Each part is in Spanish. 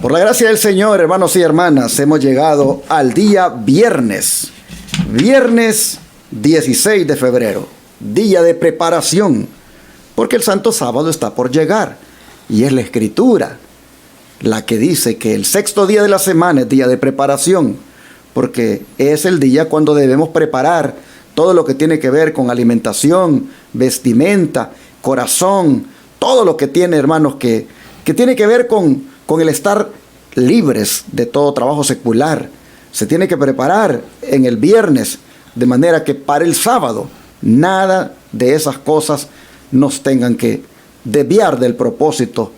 Por la gracia del Señor, hermanos y hermanas, hemos llegado al día viernes. Viernes 16 de febrero, día de preparación, porque el Santo Sábado está por llegar. Y es la Escritura la que dice que el sexto día de la semana es día de preparación, porque es el día cuando debemos preparar todo lo que tiene que ver con alimentación, vestimenta, corazón, todo lo que tiene, hermanos, que tiene que ver con el estar libres de todo trabajo secular. Se tiene que preparar en el viernes, de manera que para el sábado nada de esas cosas nos tengan que desviar del propósito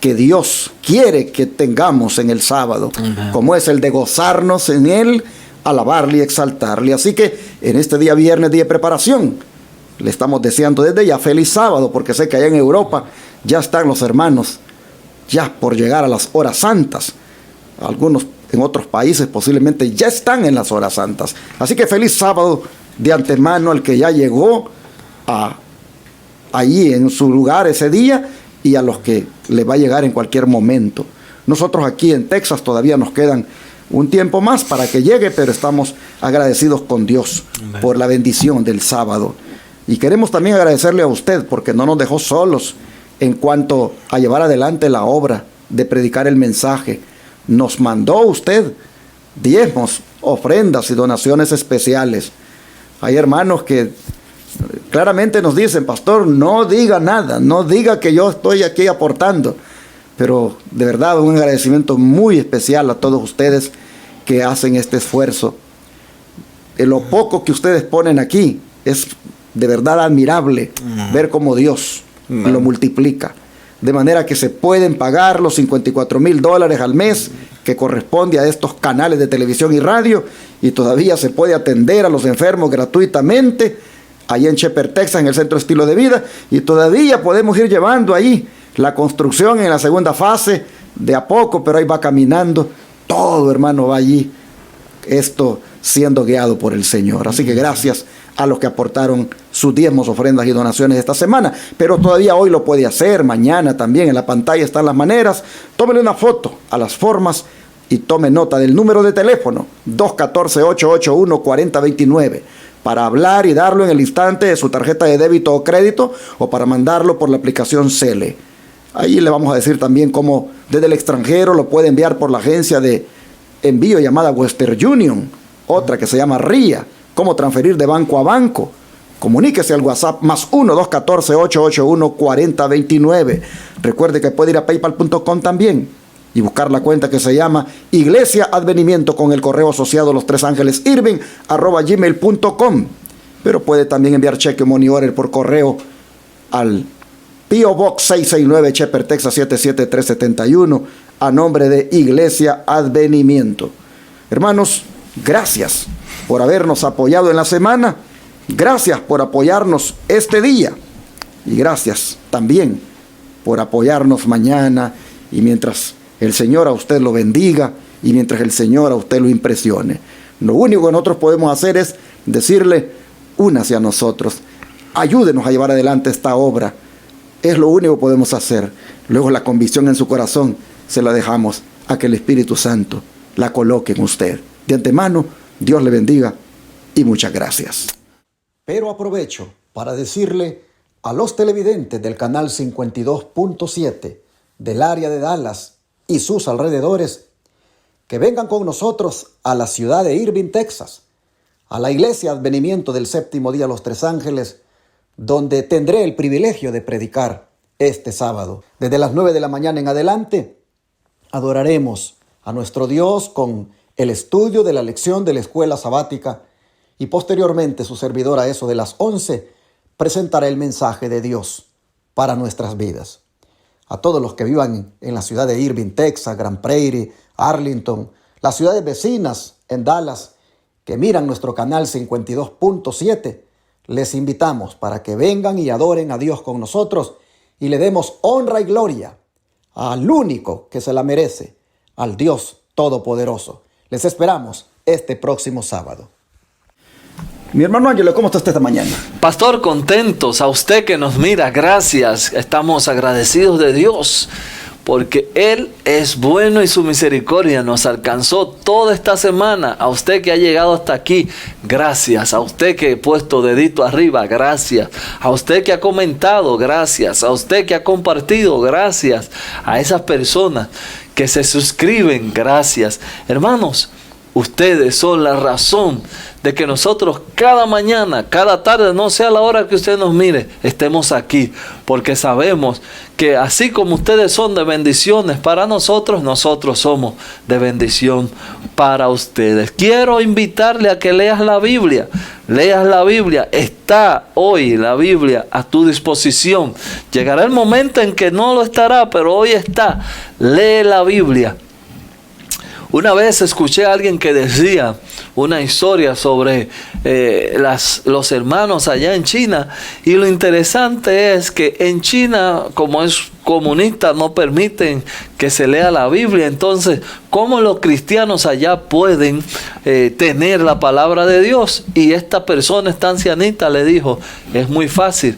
que Dios quiere que tengamos en el sábado, como es el de gozarnos en Él, alabarle y exaltarle. Así que en este día viernes, día de preparación, le estamos deseando desde ya feliz sábado, porque sé que allá en Europa ya están los hermanos ya por llegar a las horas santas. Algunos en otros países posiblemente ya están en las horas santas. Así que feliz sábado de antemano al que ya llegó allí en su lugar ese día, y a los que le va a llegar en cualquier momento. Nosotros aquí en Texas todavía nos quedan un tiempo más para que llegue, pero estamos agradecidos con Dios por la bendición del sábado. Y queremos también agradecerle a usted porque no nos dejó solos en cuanto a llevar adelante la obra de predicar el mensaje. Nos mandó usted diezmos, ofrendas y donaciones especiales. Hay hermanos que claramente nos dicen: pastor, no diga nada, no diga que yo estoy aquí aportando. Pero de verdad un agradecimiento muy especial a todos ustedes que hacen este esfuerzo. Lo poco que ustedes ponen aquí es de verdad admirable ver cómo Dios lo multiplica. De manera que se pueden pagar los $54,000 al mes que corresponde a estos canales de televisión y radio, y todavía se puede atender a los enfermos gratuitamente allí en Shepherd, Texas, en el Centro Estilo de Vida, y todavía podemos ir llevando ahí la construcción en la segunda fase de a poco, pero ahí va caminando. Todo, hermano, va allí, esto siendo guiado por el Señor. Así que gracias a los que aportaron sus diezmos, ofrendas y donaciones esta semana, pero todavía hoy lo puede hacer, mañana también. En la pantalla están las maneras. Tómele una foto a las formas y tome nota del número de teléfono 214-881-4029 para hablar y darlo en el instante de su tarjeta de débito o crédito, o para mandarlo por la aplicación Cele. Ahí le vamos a decir también cómo desde el extranjero lo puede enviar por la agencia de envío llamada Western Union, otra que se llama RIA, cómo transferir de banco a banco. Comuníquese al WhatsApp +1 214-881-4029. Recuerde que puede ir a paypal.com también y buscar la cuenta que se llama Iglesia Advenimiento, con el correo asociado Los Tres Ángeles Irving @gmail.com. Pero puede también enviar cheque o money order por correo al P.O. Box 669, Shepherd, Texas 77371, a nombre de Iglesia Advenimiento. Hermanos, gracias por habernos apoyado en la semana. Gracias por apoyarnos este día. Y gracias también por apoyarnos mañana, y mientras el Señor a usted lo bendiga y mientras el Señor a usted lo impresione. Lo único que nosotros podemos hacer es decirle: únase a nosotros, ayúdenos a llevar adelante esta obra. Es lo único que podemos hacer. Luego la convicción en su corazón se la dejamos a que el Espíritu Santo la coloque en usted. De antemano, Dios le bendiga y muchas gracias. Pero aprovecho para decirle a los televidentes del canal 52.7 del área de Dallas y sus alrededores que vengan con nosotros a la ciudad de Irving, Texas, a la Iglesia Advenimiento del Séptimo Día Los Tres Ángeles, donde tendré el privilegio de predicar este sábado. Desde las 9 de la mañana en adelante, adoraremos a nuestro Dios con el estudio de la lección de la escuela sabática, y posteriormente su servidor, a eso de las 11, presentará el mensaje de Dios para nuestras vidas. A todos los que vivan en la ciudad de Irving, Texas, Grand Prairie, Arlington, las ciudades vecinas en Dallas, que miran nuestro canal 52.7, les invitamos para que vengan y adoren a Dios con nosotros y le demos honra y gloria al único que se la merece, al Dios Todopoderoso. Les esperamos este próximo sábado. Mi hermano Ángelo, ¿cómo está usted esta mañana? Pastor, contentos. A usted que nos mira, gracias. Estamos agradecidos de Dios porque Él es bueno y su misericordia nos alcanzó toda esta semana. A usted que ha llegado hasta aquí, gracias. A usted que ha puesto dedito arriba, gracias. A usted que ha comentado, gracias. A usted que ha compartido, gracias. A esas personas que se suscriben, gracias. Hermanos, ustedes son la razón de que nosotros cada mañana, cada tarde, no sea la hora que usted nos mire, estemos aquí. Porque sabemos que así como ustedes son de bendiciones para nosotros, nosotros somos de bendición para ustedes. Quiero invitarle a que leas la Biblia. Leas la Biblia. Está hoy la Biblia a tu disposición. Llegará el momento en que no lo estará, pero hoy está. Lee la Biblia. Una vez escuché a alguien que decía una historia sobre los hermanos allá en China, y lo interesante es que en China, como es comunista, no permiten que se lea la Biblia. Entonces, ¿cómo los cristianos allá pueden tener la palabra de Dios? Y esta persona, esta ancianita, le dijo, es muy fácil.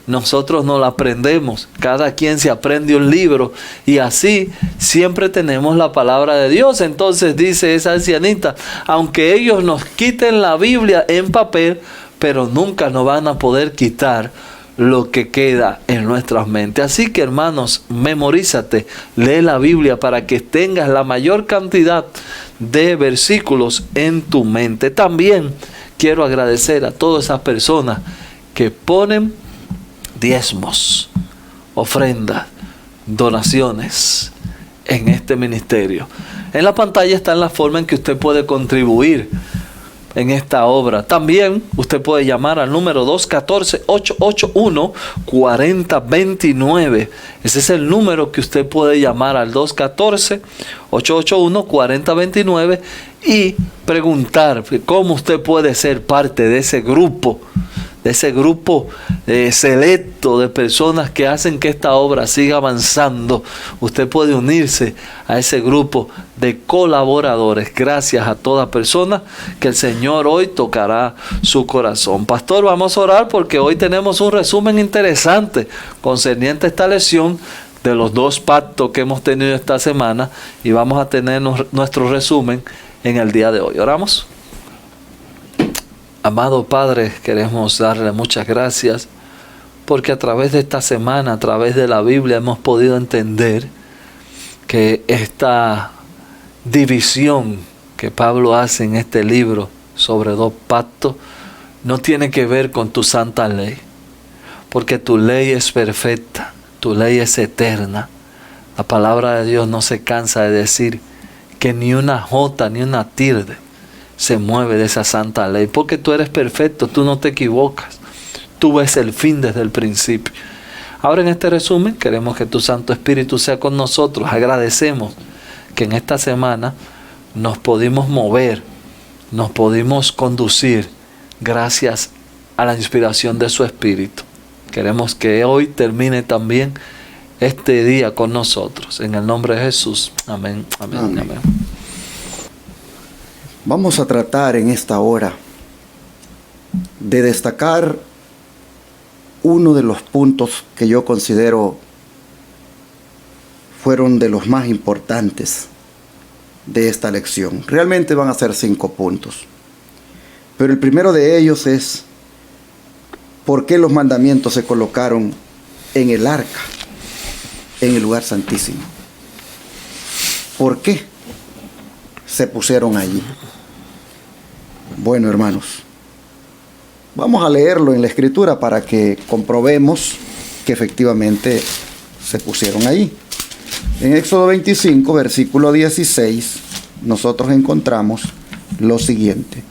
Nosotros no la aprendemos, cada quien se aprende un libro y así siempre tenemos la palabra de Dios. Entonces dice esa ancianita, aunque ellos nos quiten la Biblia en papel, pero nunca nos van a poder quitar lo que queda en nuestras mentes. Así que, hermanos, memorízate, lee la Biblia para que tengas la mayor cantidad de versículos en tu mente. También quiero agradecer a todas esas personas que ponen diezmos, ofrendas, donaciones en este ministerio. En la pantalla está la forma en que usted puede contribuir en esta obra. También usted puede llamar al número 214-881-4029. Ese es el número que usted puede llamar, al 214-881-4029, y preguntar cómo usted puede ser parte de ese grupo selecto de personas que hacen que esta obra siga avanzando. Usted puede unirse a ese grupo de colaboradores. Gracias a toda persona que el Señor hoy tocará su corazón. Pastor, vamos a orar porque hoy tenemos un resumen interesante concerniente a esta lección de los 2 pactos que hemos tenido esta semana, y vamos a tener nuestro resumen en el día de hoy. ¿Oramos? Amado Padre, queremos darle muchas gracias porque a través de esta semana, a través de la Biblia, hemos podido entender que esta división que Pablo hace en este libro sobre 2 pactos no tiene que ver con tu santa ley, porque tu ley es perfecta, tu ley es eterna. La palabra de Dios no se cansa de decir que ni una jota ni una tilde se mueve de esa santa ley, porque tú eres perfecto, tú no te equivocas, tú ves el fin desde el principio. Ahora, en este resumen queremos que tu Santo Espíritu sea con nosotros. Agradecemos que en esta semana nos pudimos mover, nos pudimos conducir gracias a la inspiración de su Espíritu. Queremos que hoy termine también este día con nosotros, en el nombre de Jesús. Amén, amén, amén, amén. Vamos a tratar en esta hora de destacar uno de los puntos que yo considero fueron de los más importantes de esta lección. Realmente van a ser 5 puntos. Pero el primero de ellos es por qué los mandamientos se colocaron en el arca, en el lugar santísimo. ¿Por qué se pusieron allí? Bueno, hermanos, vamos a leerlo en la Escritura para que comprobemos que efectivamente se pusieron allí. En Éxodo 25, versículo 16, nosotros encontramos lo siguiente.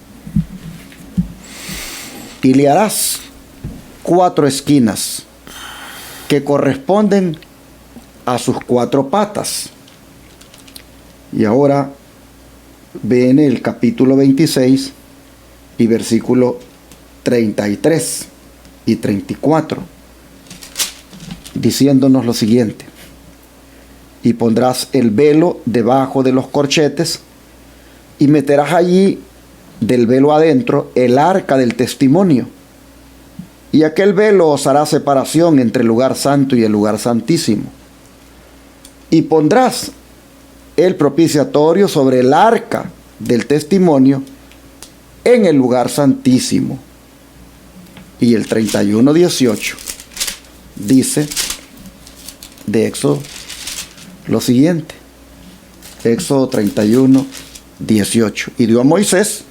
Y le harás 4 esquinas que corresponden a sus 4 patas. Y ahora viene el capítulo 26 y versículo 33 y 34, diciéndonos lo siguiente. Y pondrás el velo debajo de los corchetes, y meterás allí del velo adentro el arca del testimonio. Y aquel velo os hará separación entre el lugar santo y el lugar santísimo. Y pondrás el propiciatorio sobre el arca del testimonio en el lugar santísimo. Y el 31:18 dice de Éxodo lo siguiente. Éxodo 31:18. Y dio a Moisés,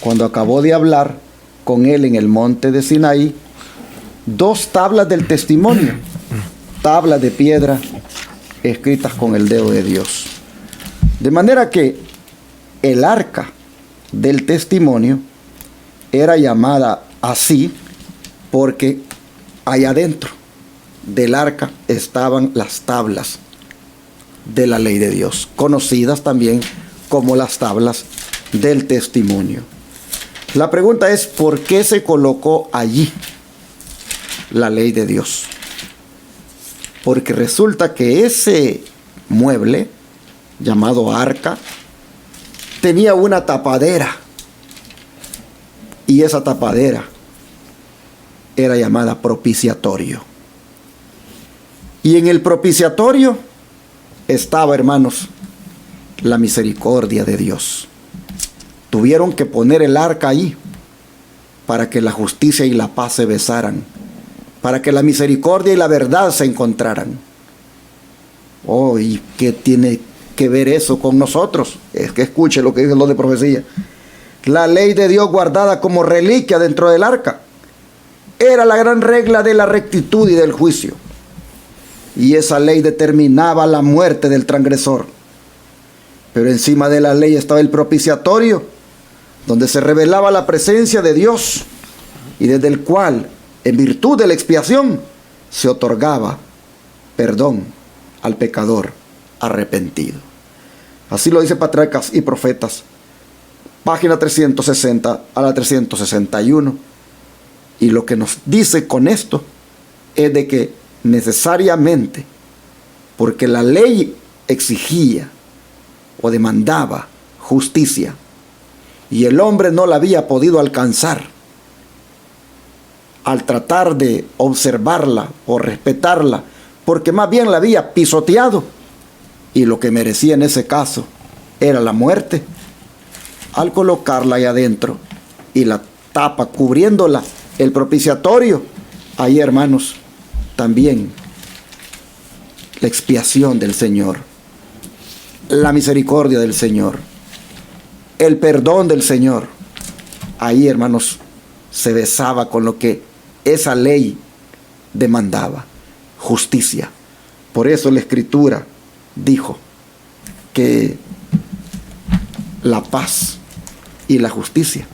cuando acabó de hablar con él en el monte de Sinaí, 2 tablas del testimonio, tablas de piedra escritas con el dedo de Dios. De manera que el arca del testimonio era llamada así porque allá adentro del arca estaban las tablas de la ley de Dios, conocidas también como las tablas del testimonio. La pregunta es, ¿por qué se colocó allí la ley de Dios? Porque resulta que ese mueble llamado arca tenía una tapadera, y esa tapadera era llamada propiciatorio. Y en el propiciatorio estaba, hermanos, la misericordia de Dios. Tuvieron que poner el arca ahí para que la justicia y la paz se besaran, para que la misericordia y la verdad se encontraran. Oh, ¿y qué tiene que ver eso con nosotros? Es que escuche lo que dice lo de profecía. La ley de Dios guardada como reliquia dentro del arca era la gran regla de la rectitud y del juicio. Y esa ley determinaba la muerte del transgresor. Pero encima de la ley estaba el propiciatorio, donde se revelaba la presencia de Dios y desde el cual, en virtud de la expiación, se otorgaba perdón al pecador arrepentido. Así lo dice Patriarcas y Profetas, página 360 a la 361. Y lo que nos dice con esto es de que necesariamente, porque la ley exigía o demandaba justicia y el hombre no la había podido alcanzar, al tratar de observarla o respetarla, porque más bien la había pisoteado, y lo que merecía en ese caso era la muerte, al colocarla ahí adentro y la tapa cubriéndola, el propiciatorio, ahí, hermanos, también la expiación del Señor, la misericordia del Señor, el perdón del Señor, ahí, hermanos, se besaba con lo que esa ley demandaba, justicia. Por eso la Escritura dijo que la paz y la justicia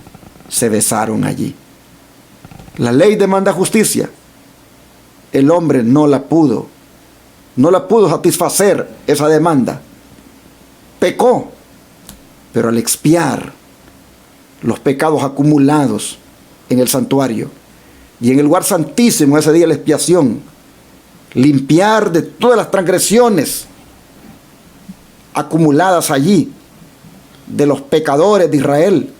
se besaron allí. La ley demanda justicia. El hombre no la pudo satisfacer esa demanda. Pecó, pero al expiar los pecados acumulados en el santuario y en el lugar santísimo ese día la expiación, limpiar de todas las transgresiones acumuladas allí de los pecadores de Israel,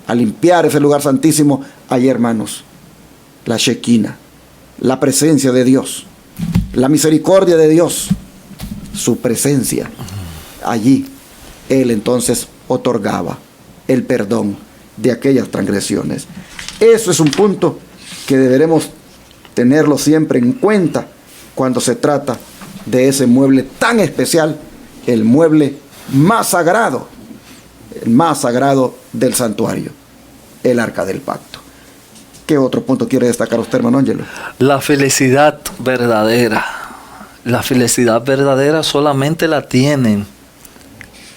a limpiar ese lugar santísimo, allí, hermanos, la Shekinah, la presencia de Dios, la misericordia de Dios, su presencia, allí Él entonces otorgaba el perdón de aquellas transgresiones. Eso es un punto que deberemos tenerlo siempre en cuenta cuando se trata de ese mueble tan especial, el mueble más sagrado, el más sagrado del santuario, el Arca del Pacto. ¿Qué otro punto quiere destacar usted, hermano Ángelo? La felicidad verdadera. La felicidad verdadera solamente la tienen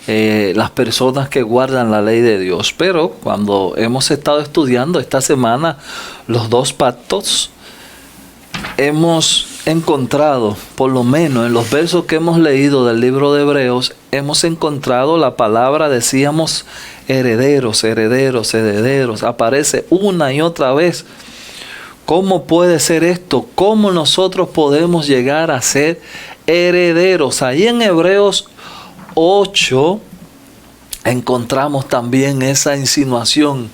las personas que guardan la ley de Dios. Pero cuando hemos estado estudiando esta semana los 2 pactos, hemos encontrado, por lo menos en los versos que hemos leído del libro de Hebreos, hemos encontrado la palabra, decíamos, herederos, herederos, herederos. Aparece una y otra vez. ¿Cómo puede ser esto? ¿Cómo nosotros podemos llegar a ser herederos? Ahí en Hebreos 8 encontramos también esa insinuación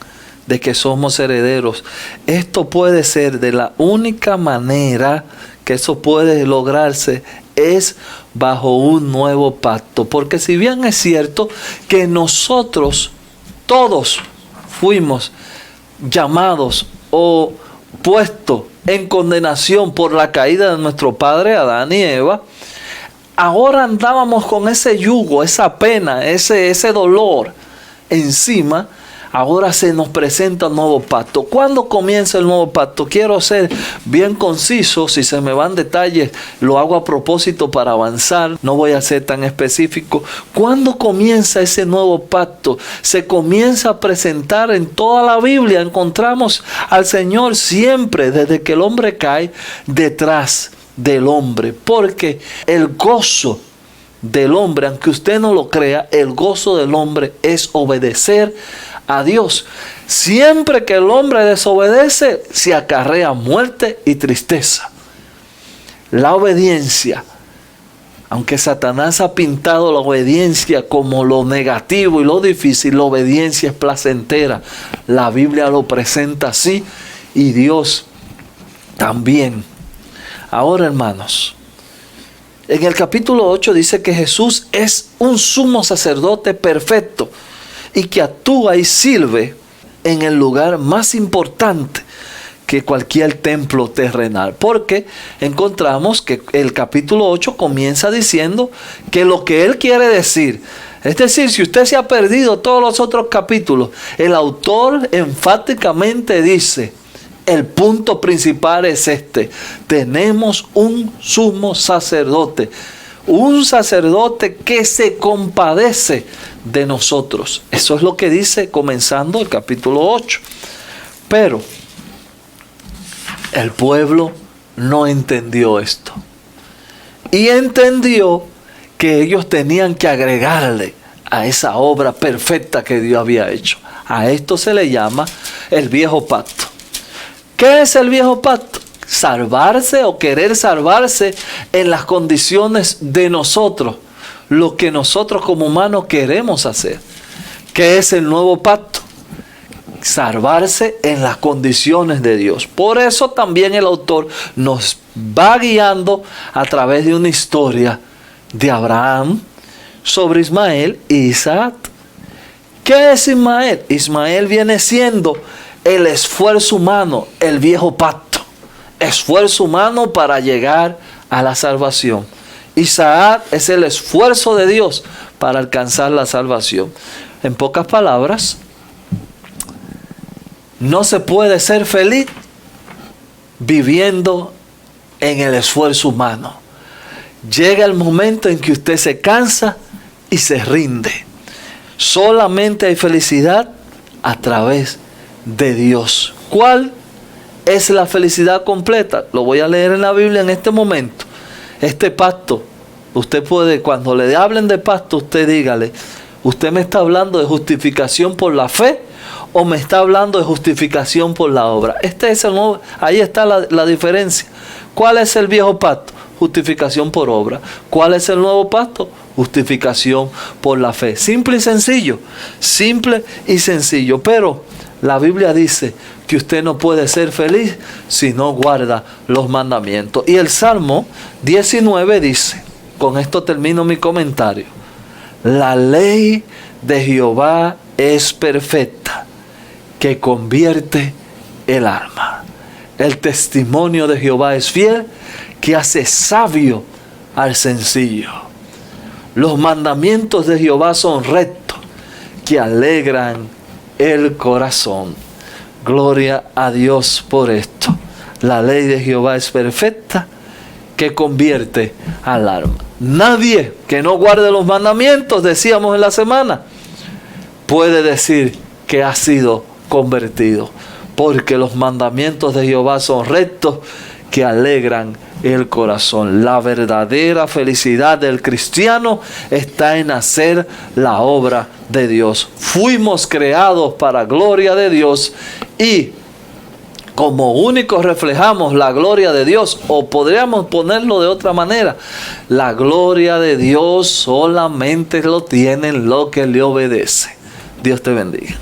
de que somos herederos. Esto puede ser de la única manera que eso puede lograrse es bajo un nuevo pacto. Porque si bien es cierto que nosotros todos fuimos llamados o puestos en condenación por la caída de nuestro padre Adán y Eva, ahora andábamos con ese yugo, esa pena, ese dolor encima. Ahora se nos presenta un nuevo pacto. ¿Cuándo comienza el nuevo pacto? Quiero ser bien conciso. Si se me van detalles, lo hago a propósito para avanzar. No voy a ser tan específico. ¿Cuándo comienza ese nuevo pacto? Se comienza a presentar en toda la Biblia. Encontramos al Señor siempre, desde que el hombre cae, detrás del hombre. Porque el gozo del hombre, aunque usted no lo crea, el gozo del hombre es obedecer a Dios. Siempre que el hombre desobedece, se acarrea muerte y tristeza. La obediencia, aunque Satanás ha pintado la obediencia como lo negativo y lo difícil, la obediencia es placentera. La Biblia lo presenta así y Dios también. Ahora, hermanos, en el capítulo 8 dice que Jesús es un sumo sacerdote perfecto y que actúa y sirve en el lugar más importante que cualquier templo terrenal. Porque encontramos que el capítulo 8 comienza diciendo que lo que Él quiere decir, es decir, si usted se ha perdido todos los otros capítulos, el autor enfáticamente dice, el punto principal es este: tenemos un sumo sacerdote. Un sacerdote que se compadece de nosotros. Eso es lo que dice comenzando el capítulo 8. Pero el pueblo no entendió esto. Y entendió que ellos tenían que agregarle a esa obra perfecta que Dios había hecho. A esto se le llama el viejo pacto. ¿Qué es el viejo pacto? Salvarse o querer salvarse en las condiciones de nosotros, lo que nosotros como humanos queremos hacer. ¿Qué es el nuevo pacto? Salvarse en las condiciones de Dios. Por eso también el autor nos va guiando a través de una historia de Abraham sobre Ismael e Isaac. ¿Qué es Ismael? Ismael viene siendo el esfuerzo humano, el viejo pacto. Esfuerzo humano para llegar a la salvación. Isaac es el esfuerzo de Dios para alcanzar la salvación. En pocas palabras, no se puede ser feliz viviendo en el esfuerzo humano. Llega el momento en que usted se cansa y se rinde. Solamente hay felicidad a través de Dios. ¿Cuál es la felicidad completa? Lo voy a leer en la Biblia en este momento. Este pacto, usted puede, cuando le hablen de pacto, usted dígale, ¿usted me está hablando de justificación por la fe o me está hablando de justificación por la obra? Este es el nuevo, ahí está la diferencia. ¿Cuál es el viejo pacto? Justificación por obra. ¿Cuál es el nuevo pacto? Justificación por la fe. Simple y sencillo. Simple y sencillo. Pero la Biblia dice que usted no puede ser feliz si no guarda los mandamientos. Y el Salmo 19 dice, con esto termino mi comentario: la ley de Jehová es perfecta, que convierte el alma. El testimonio de Jehová es fiel, que hace sabio al sencillo. Los mandamientos de Jehová son rectos, que alegran el corazón. Gloria a Dios por esto. La ley de Jehová es perfecta, que convierte al alma. Nadie que no guarde los mandamientos, decíamos en la semana, puede decir que ha sido convertido, porque los mandamientos de Jehová son rectos, que alegran el corazón. La verdadera felicidad del cristiano está en hacer la obra de Dios. Fuimos creados para gloria de Dios y como únicos reflejamos la gloria de Dios, o podríamos ponerlo de otra manera: la gloria de Dios solamente lo tienen los que le obedecen. Dios te bendiga.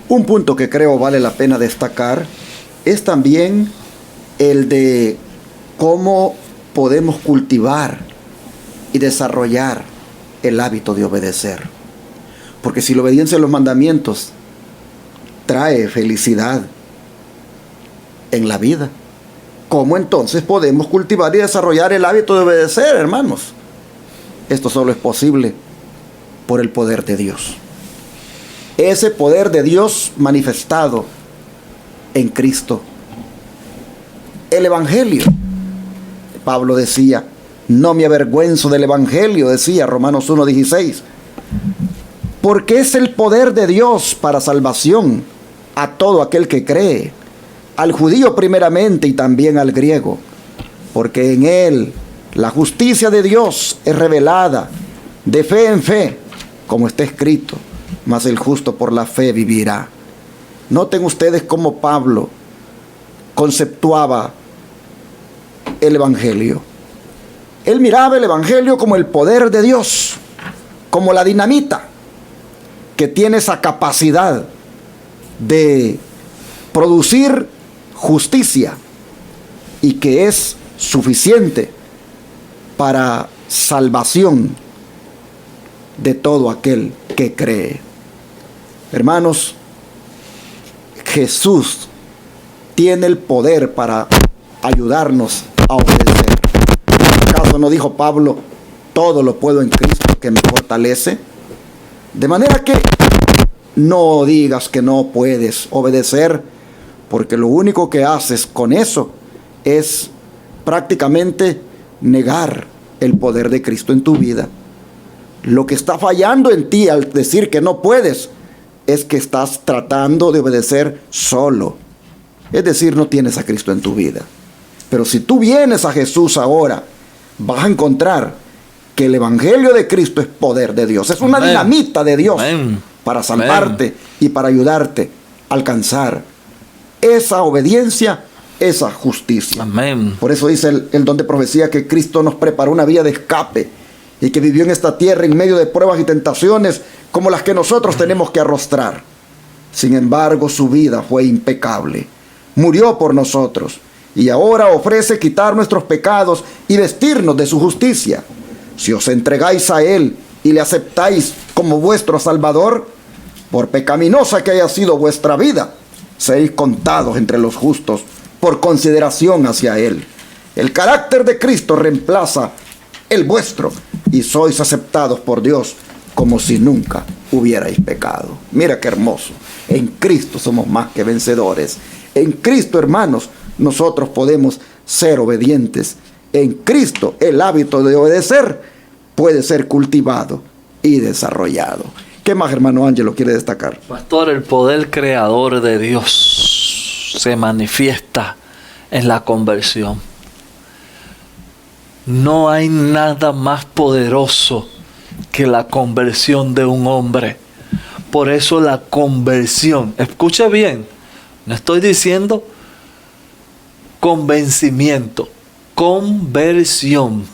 Un punto que creo vale la pena destacar es también el de cómo podemos cultivar y desarrollar el hábito de obedecer. Porque si la obediencia a los mandamientos trae felicidad en la vida, ¿cómo entonces podemos cultivar y desarrollar el hábito de obedecer, hermanos? Esto solo es posible por el poder de Dios. Ese poder de Dios manifestado en Cristo. El Evangelio. Pablo decía, no me avergüenzo del Evangelio, decía Romanos 1:16, porque es el poder de Dios para salvación a todo aquel que cree, al judío primeramente y también al griego, porque en él la justicia de Dios es revelada de fe en fe, como está escrito, mas el justo por la fe vivirá. Noten ustedes cómo Pablo conceptuaba el Evangelio. Él miraba el Evangelio como el poder de Dios, como la dinamita que tiene esa capacidad de producir justicia y que es suficiente para salvación de todo aquel que cree. Hermanos, Jesús tiene el poder para ayudarnos a obedecer. ¿Acaso no dijo Pablo, todo lo puedo en Cristo que me fortalece? De manera que no digas que no puedes obedecer, porque lo único que haces con eso es prácticamente negar el poder de Cristo en tu vida. Lo que está fallando en ti al decir que no puedes es que estás tratando de obedecer solo. Es decir, no tienes a Cristo en tu vida. Pero si tú vienes a Jesús ahora, vas a encontrar que el Evangelio de Cristo es poder de Dios. Es una dinamita de Dios para salvarte y para ayudarte a alcanzar esa obediencia, esa justicia. Amén. Por eso dice el don de profecía que Cristo nos preparó una vía de escape y que vivió en esta tierra en medio de pruebas y tentaciones como las que nosotros tenemos que arrostrar. Sin embargo, su vida fue impecable. Murió por nosotros y ahora ofrece quitar nuestros pecados y vestirnos de su justicia. Si os entregáis a Él y le aceptáis como vuestro Salvador, por pecaminosa que haya sido vuestra vida, seréis contados entre los justos por consideración hacia Él. El carácter de Cristo reemplaza el vuestro y sois aceptados por Dios como si nunca hubierais pecado. Mira qué hermoso. En Cristo somos más que vencedores. En Cristo, hermanos, nosotros podemos ser obedientes. En Cristo el hábito de obedecer puede ser cultivado y desarrollado. ¿Qué más, hermano Ángelo, quiere destacar? Pastor, el poder creador de Dios se manifiesta en la conversión. No hay nada más poderoso que la conversión de un hombre. Por eso la conversión, escuche bien, no estoy diciendo convencimiento, conversión.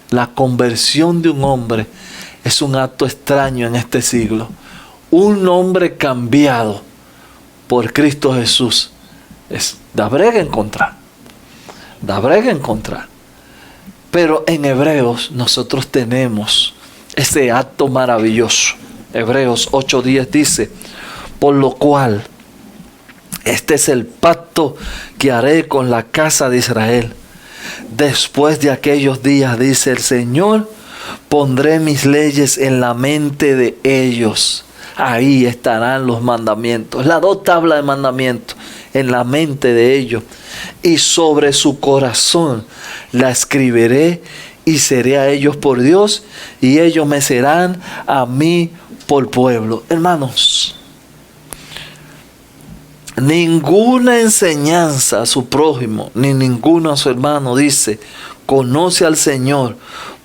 La conversión de un hombre es un acto extraño en este siglo. Un hombre cambiado por Cristo Jesús da brega encontrar. Da brega encontrar. Pero en Hebreos nosotros tenemos ese acto maravilloso. Hebreos 8:10 dice, por lo cual este es el pacto que haré con la casa de Israel. Después de aquellos días, dice el Señor, pondré mis leyes en la mente de ellos. Ahí estarán los mandamientos, las dos tablas de mandamientos en la mente de ellos. Y sobre su corazón la escribiré y seré a ellos por Dios y ellos me serán a mí por pueblo. Hermanos, ninguna enseñanza a su prójimo, ni ninguno a su hermano dice, conoce al Señor,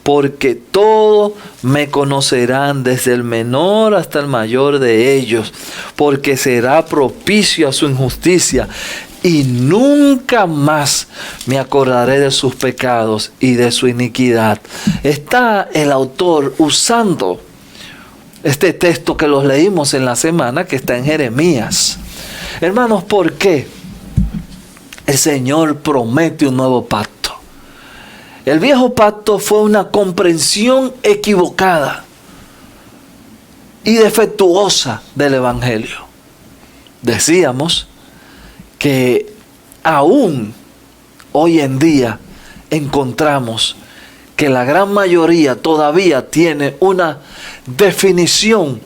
porque todos me conocerán, desde el menor hasta el mayor de ellos, porque será propicio a su injusticia, y nunca más me acordaré de sus pecados y de su iniquidad. Está el autor usando este texto que los leímos en la semana, que está en Jeremías. Hermanos, ¿por qué el Señor promete un nuevo pacto? El viejo pacto fue una comprensión equivocada y defectuosa del Evangelio. Decíamos que aún hoy en día encontramos que la gran mayoría todavía tiene una definición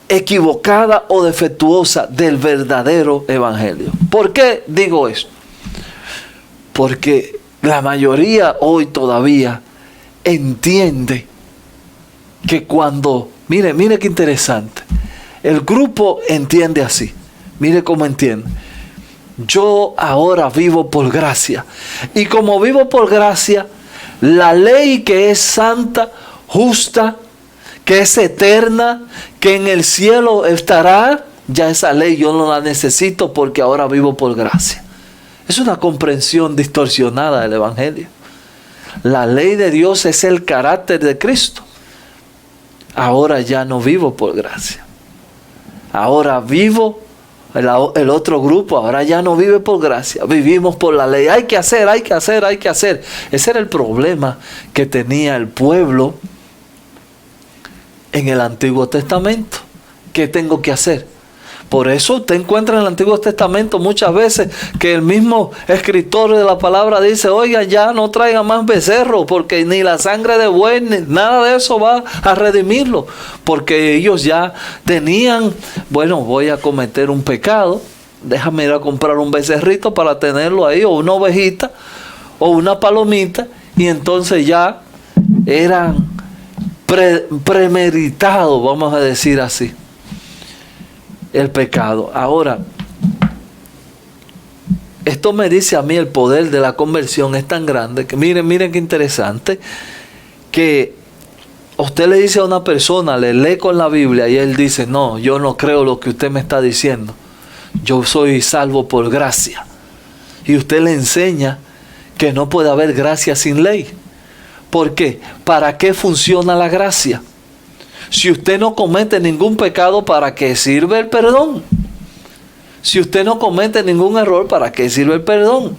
equivocada o defectuosa del verdadero Evangelio. ¿Por qué digo esto? Porque la mayoría hoy todavía entiende que cuando, mire qué interesante, el grupo entiende así, mire cómo entiende. Yo ahora vivo por gracia, y como vivo por gracia, la ley que es santa, justa, que es eterna, que en el cielo estará, ya esa ley yo no la necesito porque ahora vivo por gracia. Es una comprensión distorsionada del Evangelio. La ley de Dios es el carácter de Cristo. Ahora ya no vivo por gracia. Ahora vivo, el otro grupo ahora ya no vive por gracia. Vivimos por la ley. Hay que hacer. Ese era el problema que tenía el pueblo en el Antiguo Testamento. ¿Qué tengo que hacer? Por eso usted encuentra en el Antiguo Testamento muchas veces que el mismo escritor de la palabra dice: oiga, ya no traigan más becerros, porque ni la sangre de buey, nada de eso va a redimirlo. Porque ellos ya tenían, bueno, voy a cometer un pecado, déjame ir a comprar un becerrito para tenerlo ahí, o una ovejita, o una palomita, y entonces ya eran premeditados, vamos a decir así, el pecado. Ahora, esto me dice a mí, el poder de la conversión es tan grande que miren qué interesante, que usted le dice a una persona, le lee con la Biblia y él dice: no, yo no creo lo que usted me está diciendo, yo soy salvo por gracia. Y usted le enseña que no puede haber gracia sin ley. ¿Por qué? ¿Para qué funciona la gracia? Si usted no comete ningún pecado, ¿para qué sirve el perdón? Si usted no comete ningún error, ¿para qué sirve el perdón?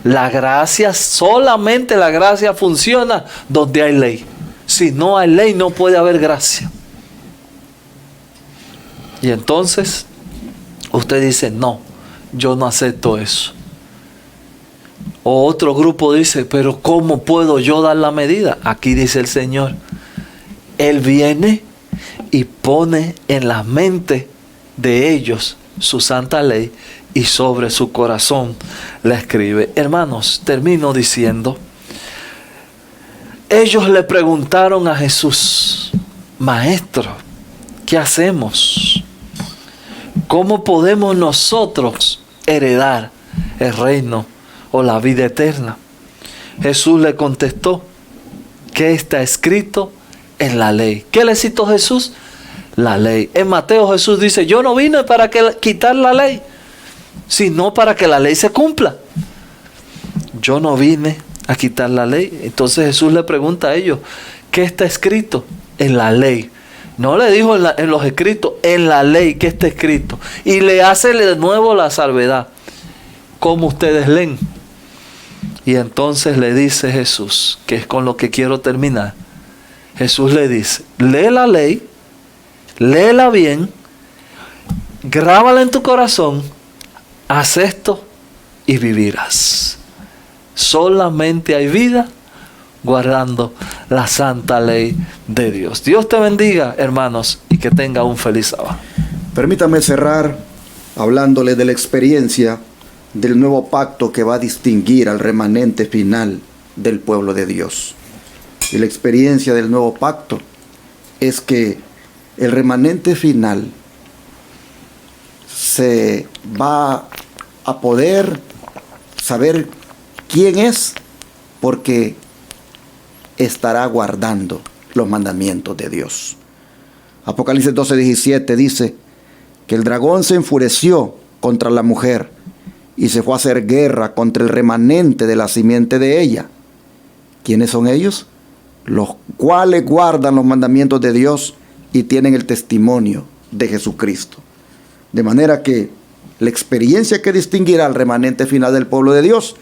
La gracia, solamente la gracia funciona donde hay ley. Si no hay ley, no puede haber gracia. Y entonces, usted dice: no, yo no acepto eso. O otro grupo dice: pero ¿cómo puedo yo dar la medida? Aquí dice el Señor: Él viene y pone en la mente de ellos su santa ley, y sobre su corazón la escribe. Hermanos, termino diciendo, ellos le preguntaron a Jesús: Maestro, ¿qué hacemos? ¿Cómo podemos nosotros heredar el reino o la vida eterna? Jesús le contestó: ¿qué está escrito en la ley? ¿Qué le citó Jesús? La ley. En Mateo Jesús dice: yo no vine para quitar la ley, sino para que la ley se cumpla. Yo no vine a quitar la ley. Entonces Jesús le pregunta a ellos: ¿qué está escrito en la ley? No le dijo en los escritos, en la ley, ¿qué está escrito? Y le hace de nuevo la salvedad: ¿cómo ustedes leen? Y entonces le dice Jesús, que es con lo que quiero terminar. Jesús le dice: lee la ley, léela bien, grábala en tu corazón, haz esto y vivirás. Solamente hay vida guardando la santa ley de Dios. Dios te bendiga, hermanos, y que tenga un feliz sábado. Permítame cerrar hablándole de la experiencia del nuevo pacto que va a distinguir al remanente final del pueblo de Dios. Y la experiencia del nuevo pacto es que el remanente final se va a poder saber quién es, porque estará guardando los mandamientos de Dios. Apocalipsis 12:17 dice que el dragón se enfureció contra la mujer y se fue a hacer guerra contra el remanente de la simiente de ella. ¿Quiénes son ellos? Los cuales guardan los mandamientos de Dios y tienen el testimonio de Jesucristo. De manera que la experiencia que distinguirá al remanente final del pueblo de Dios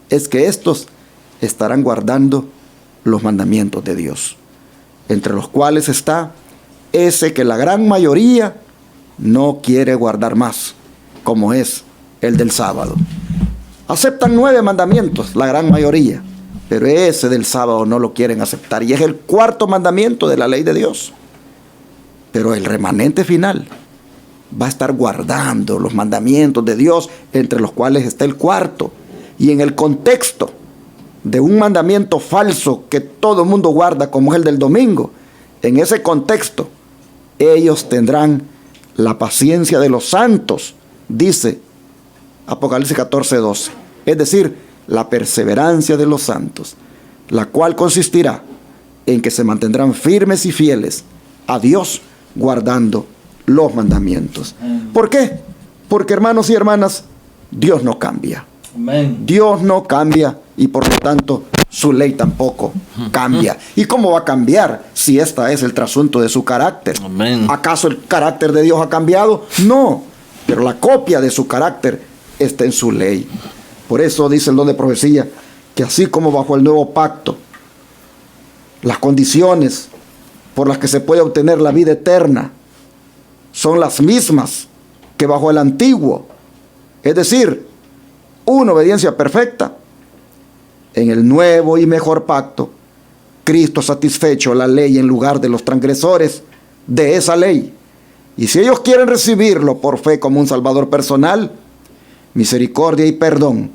es que estos estarán guardando los mandamientos de Dios, entre los cuales está ese que la gran mayoría no quiere guardar más, como es el del sábado. Aceptan 9 mandamientos, la gran mayoría, pero ese del sábado no lo quieren aceptar, y es el 4.º mandamiento de la ley de Dios. Pero el remanente final va a estar guardando los mandamientos de Dios, entre los cuales está el 4.º, y en el contexto de un mandamiento falso que todo el mundo guarda, como es el del domingo, en ese contexto ellos tendrán la paciencia de los santos, dice Apocalipsis 14:12, es decir, la perseverancia de los santos, la cual consistirá en que se mantendrán firmes y fieles a Dios, guardando los mandamientos. ¿Por qué? Porque, hermanos y hermanas, Dios no cambia. Amén. Dios no cambia, y por lo tanto su ley tampoco cambia. ¿Y cómo va a cambiar si este es el trasunto de su carácter? Amén. ¿Acaso el carácter de Dios ha cambiado? No, pero la copia de su carácter está en su ley. Por eso dice el don de profecía que así como bajo el nuevo pacto las condiciones por las que se puede obtener la vida eterna son las mismas que bajo el antiguo, es decir, una obediencia perfecta, en el nuevo y mejor pacto Cristo ha satisfecho la ley en lugar de los transgresores de esa ley. Y si ellos quieren recibirlo por fe como un Salvador personal, misericordia y perdón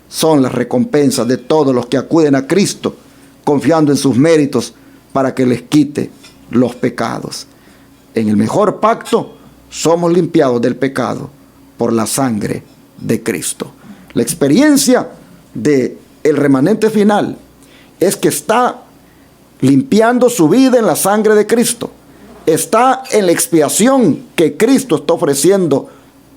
son las recompensas de todos los que acuden a Cristo, confiando en sus méritos para que les quite los pecados. En el mejor pacto somos limpiados del pecado por la sangre de Cristo. La experiencia del remanente final es que está limpiando su vida en la sangre de Cristo. Está en la expiación que Cristo está ofreciendo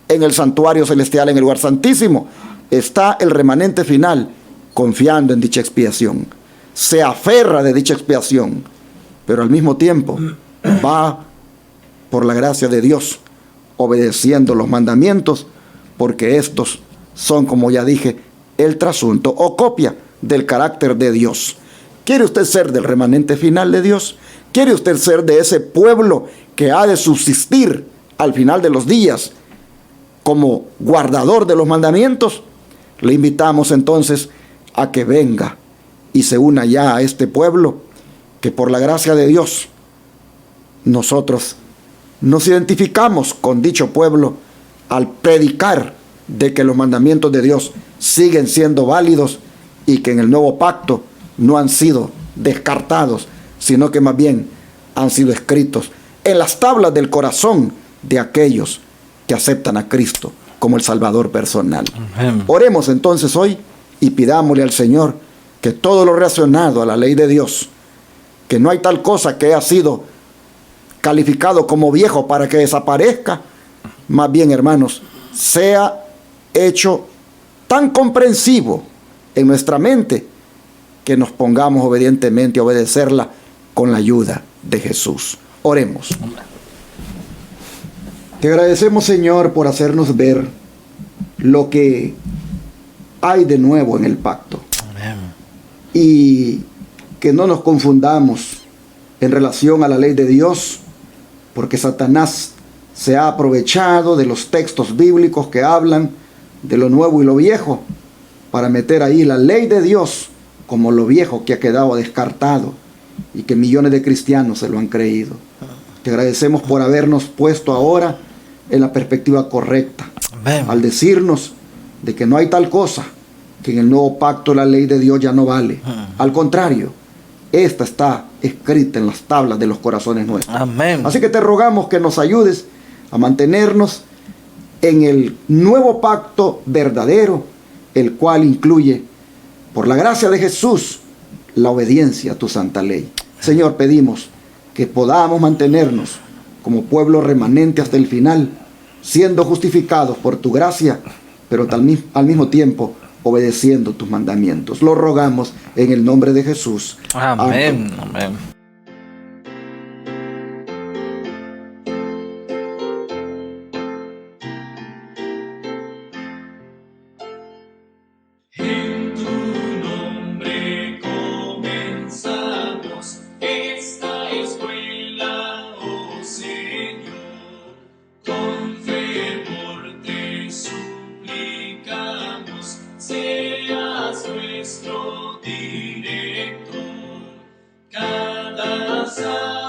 en el santuario celestial, en el lugar santísimo. Está el remanente final confiando en dicha expiación. Se aferra de dicha expiación, pero al mismo tiempo va, por la gracia de Dios, obedeciendo los mandamientos, porque estos son, como ya dije, el trasunto o copia del carácter de Dios. ¿Quiere usted ser del remanente final de Dios? ¿Quiere usted ser de ese pueblo que ha de subsistir al final de los días como guardador de los mandamientos? Le invitamos entonces a que venga y se una ya a este pueblo, que por la gracia de Dios nosotros nos identificamos con dicho pueblo al predicar de que los mandamientos de Dios siguen siendo válidos y que en el nuevo pacto no han sido descartados, sino que más bien han sido escritos en las tablas del corazón de aquellos que aceptan a Cristo como el Salvador personal. Amén. Oremos entonces hoy y pidámosle al Señor que todo lo relacionado a la ley de Dios, que no hay tal cosa que haya sido calificado como viejo para que desaparezca, más bien, hermanos, sea hecho tan comprensivo en nuestra mente que nos pongamos obedientemente a obedecerla con la ayuda de Jesús. Oremos. Te agradecemos, Señor, por hacernos ver lo que hay de nuevo en el pacto. Amén. Y que no nos confundamos en relación a la ley de Dios, porque Satanás se ha aprovechado de los textos bíblicos que hablan de lo nuevo y lo viejo para meter ahí la ley de Dios como lo viejo que ha quedado descartado y que millones de cristianos se lo han creído. Te agradecemos por habernos puesto ahora en la perspectiva correcta, Amén. al decirnos de que no hay tal cosa, que en el nuevo pacto la ley de Dios ya no vale. Al contrario, esta está escrita en las tablas de los corazones nuestros. Amén. Así que te rogamos que nos ayudes a mantenernos en el nuevo pacto verdadero, el cual incluye, por la gracia de Jesús, la obediencia a tu santa ley. Señor, pedimos que podamos mantenernos como pueblo remanente hasta el final, siendo justificados por tu gracia, pero al mismo tiempo obedeciendo tus mandamientos. Lo rogamos en el nombre de Jesús. Amén. Amén. En tu nombre Maranatha.